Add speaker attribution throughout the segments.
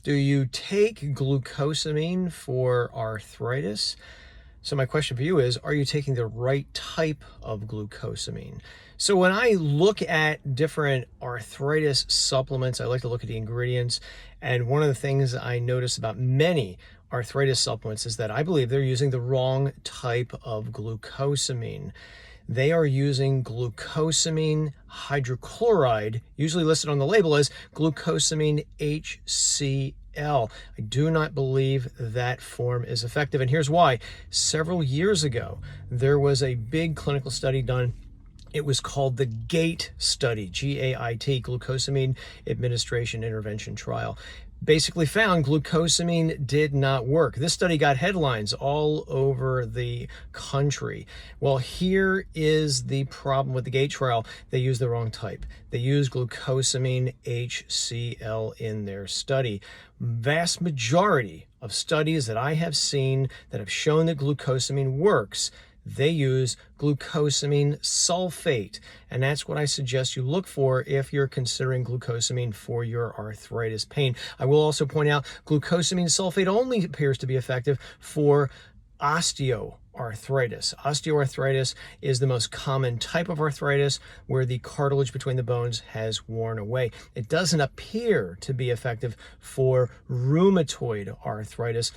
Speaker 1: Do you take glucosamine for arthritis? So my question for you is, are you taking the right type of glucosamine? So when I look at different arthritis supplements, I like to look at the ingredients. And one of the things I notice about many arthritis supplements is that I believe they're using the wrong type of glucosamine. They are using glucosamine hydrochloride, usually listed on the label as glucosamine HCl. I do not believe that form is effective, and here's why. Several years ago, there was a big clinical study done. It was called the GAIT study, G-A-I-T, Glucosamine Administration Intervention Trial. Basically found glucosamine did not work. This study got headlines all over the country. Well, here is the problem with the GAIT trial. They used the wrong type. They used glucosamine HCl in their study. Vast majority of studies that I have seen that have shown that glucosamine works, they use glucosamine sulfate, and that's what I suggest you look for if you're considering glucosamine for your arthritis pain. I will also point out glucosamine sulfate only appears to be effective for osteoarthritis. Osteoarthritis is the most common type of arthritis where the cartilage between the bones has worn away. It doesn't appear to be effective for rheumatoid arthritis,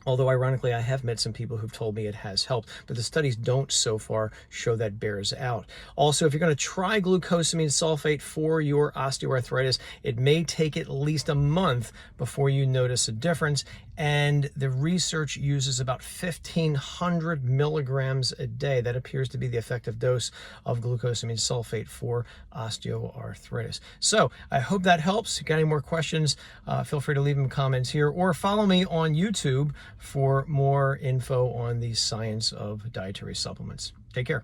Speaker 1: although ironically, I have met some people who've told me it has helped, but the studies don't so far show that bears out. Also, if you're going to try glucosamine sulfate for your osteoarthritis, it may take at least a month before you notice a difference, and the research uses about 1,500 milligrams a day. That appears to be the effective dose of glucosamine sulfate for osteoarthritis. So I hope that helps. If you got any more questions, feel free to leave them in comments here, or follow me on YouTube for more info on the science of dietary supplements. Take care.